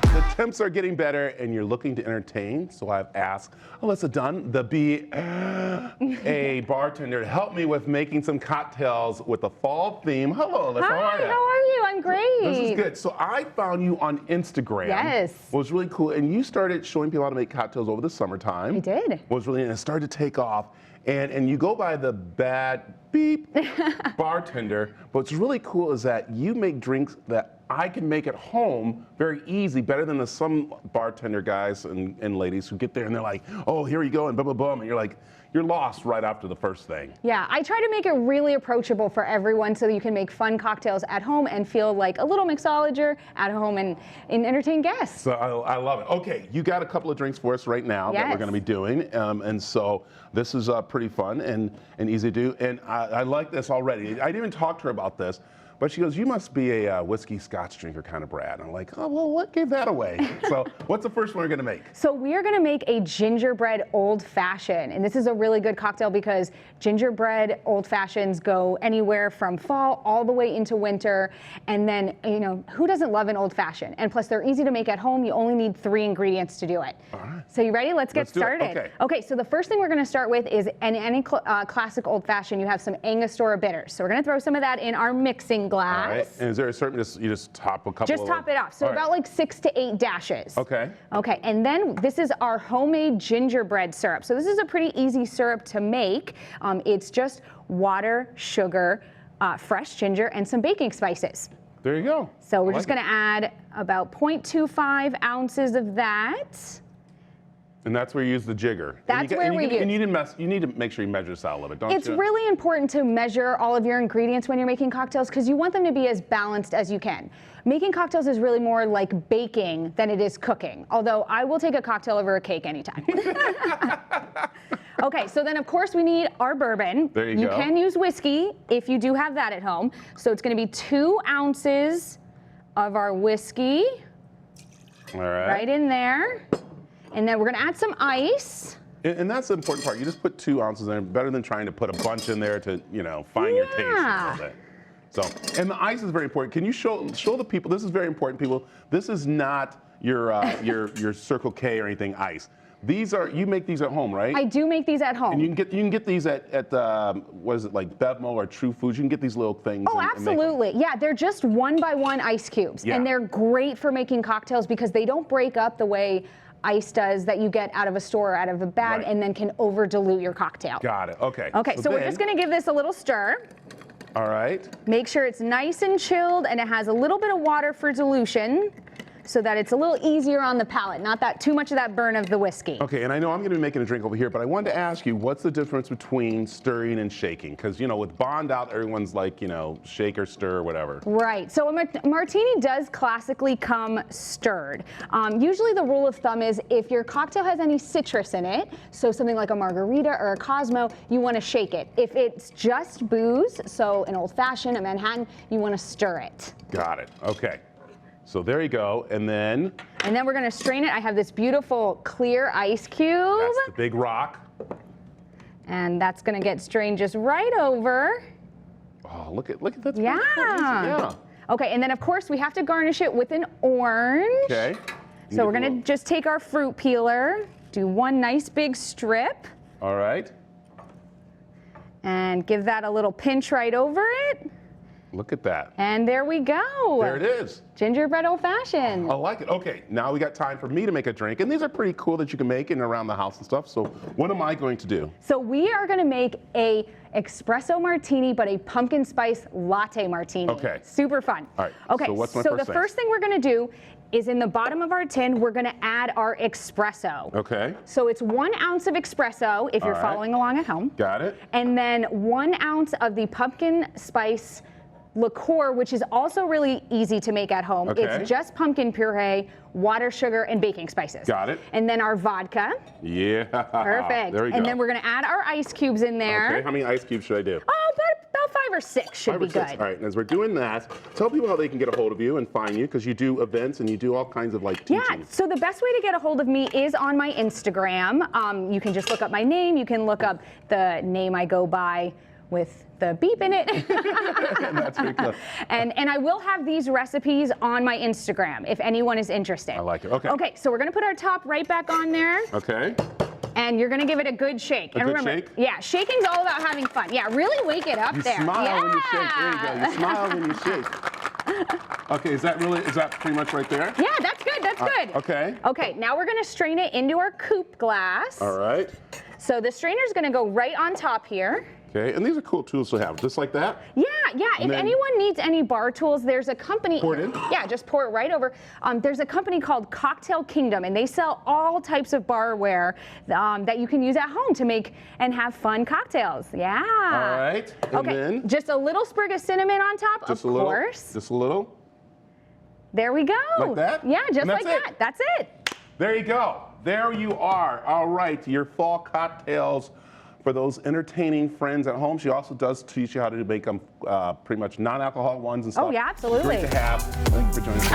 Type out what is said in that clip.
The temps are getting better and you're looking to entertain, so I've asked Alyssa Dunn, the BA bartender, to help me with making some cocktails with a fall theme. Hello, Alyssa. Hi, how are you? How are you? I'm great. This is good. So I found you on Instagram. Yes. It was really cool, and you started showing people how to make cocktails over the summertime. I did. It was really, and it started to take off. And you go by the Bad Bartender, but what's really cool is that you make drinks that I can make at home very easy, better than some bartender guys and ladies who get there and they're like, oh, here you go, and boom, boom, boom, and you're like, you're lost right after the first thing. Yeah, I try to make it really approachable for everyone so that you can make fun cocktails at home and feel like a little mixologist at home and entertain guests. So I love it. Okay, you got a couple of drinks for us right now that we're going to be doing, and so this is pretty fun and easy to do, and I like this already. I didn't even talk to her about this, but she goes, you must be a whiskey scotch drinker kind of Brad. And I'm like, oh, well, what gave that away? So what's the first one we're gonna make? So we are gonna make a gingerbread old fashioned. And this is a really good cocktail because gingerbread old fashions go anywhere from fall all the way into winter. And then, you know, who doesn't love an old fashioned? And plus they're easy to make at home. You only need 3 ingredients to do it. All right. So you ready? Let's get started. Okay, so the first thing we're gonna start with is any classic old fashioned, you have some Angostura bitters. So we're gonna throw some of that in our mixing glass. All right. And is there a certain, you just top a couple Just top it off. So about like 6 to 8 dashes. Okay. Okay, and then this is our homemade gingerbread syrup. So this is a pretty easy syrup to make. It's just water, sugar, fresh ginger, and some baking spices. There you go. So we're just gonna add about 0.25 ounces of that. And that's where you use the jigger. That's where we use. And you need to make sure you measure this out a little bit, don't you? It's really important to measure all of your ingredients when you're making cocktails because you want them to be as balanced as you can. Making cocktails is really more like baking than it is cooking, although I will take a cocktail over a cake anytime. Okay, so then of course we need our bourbon. There you go. You can use whiskey if you do have that at home. So it's gonna be 2 ounces of our whiskey. All right. Right in there. And then we're gonna add some ice. And that's the important part. You just put 2 ounces in, better than trying to put a bunch in there to, you know, find your taste a little bit. So, and the ice is very important. Can you show the people, this is very important, people. This is not your Circle K or anything ice. These are, you make these at home, right? I do make these at home. And you can get these at what is it, like Bevmo or True Foods? You can get these little things. Oh, absolutely. Yeah, they're just 1-by-1 ice cubes. Yeah. And they're great for making cocktails because they don't break up the way ice does that you get out of a store or out of a bag and then can over dilute your cocktail. Got it, okay. Okay, so we're just gonna give this a little stir. All right. Make sure it's nice and chilled and it has a little bit of water for dilution so that it's a little easier on the palate, not that too much of that burn of the whiskey. Okay, and I know I'm gonna be making a drink over here, but I wanted to ask you, what's the difference between stirring and shaking? Because, you know, with Bond out, everyone's like, you know, shake or stir or whatever. Right, so a martini does classically come stirred. Usually the rule of thumb is if your cocktail has any citrus in it, so something like a margarita or a Cosmo, you wanna shake it. If it's just booze, so an old fashioned, a Manhattan, you wanna stir it. Got it, okay. So there you go, and then? And then we're gonna strain it. I have this beautiful clear ice cube. That's the big rock. And that's gonna get strained just right over. Oh, look at that. Yeah. Okay, and then of course we have to garnish it with an orange. Okay. So we're gonna just take our fruit peeler, do 1 nice big strip. All right. And give that a little pinch right over it. Look at that. And there we go. There it is. Gingerbread old fashioned. I like it. Okay, now we got time for me to make a drink. And these are pretty cool that you can make in and around the house and stuff. So what am I going to do? So we are going to make a espresso martini, but a pumpkin spice latte martini. Okay. Super fun. All right. Okay, so what's my first thing? First thing we're going to do is in the bottom of our tin, we're going to add our espresso. Okay. So it's 1 ounce of espresso if you're following along at home. Got it. And then 1 ounce of the pumpkin spice liqueur, which is also really easy to make at home. Okay. It's just pumpkin puree, water, sugar, and baking spices. Got it. And then our vodka. Yeah. Perfect. There we go. And then we're gonna add our ice cubes in there. Okay, how many ice cubes should I do? Oh, about 5 or 6 should be good. All right, and as we're doing that, tell people how they can get a hold of you and find you, because you do events and you do all kinds of like teaching. Yeah, so the best way to get a hold of me is on my Instagram. You can just look up my name. You can look up the name I go by with the beep in it. That's pretty cool. And I will have these recipes on my Instagram if anyone is interested. I like it. Okay. Okay, so we're gonna put our top right back on there. Okay. And you're gonna give it a good shake. A and good remember, shake? yeah, shaking's all about having fun. Yeah, really wake it up You there. smile when you shake. Yeah. There you go. You smile when you shake. Okay, is that pretty much right there? Yeah, that's good, that's good. Okay. Okay, now we're gonna strain it into our coupe glass. All right. So the strainer's gonna go right on top here. Okay, and these are cool tools to have, just like that. Yeah, yeah. If then- anyone needs any bar tools, there's a company. Pour it in? Yeah, just pour it right over. There's a company called Cocktail Kingdom, and they sell all types of barware that you can use at home to make and have fun cocktails. Yeah. All right. And Okay. then Just a little sprig of cinnamon on top, just of a little. course. Just a little. There we go. Like that? Yeah, just And like that's it. that. That's it. There you go. There you are. All right, your fall cocktails for those entertaining friends at home. She also does teach you how to make them pretty much non-alcoholic ones and stuff. Oh, yeah, absolutely. Great to have. Thank you for joining us.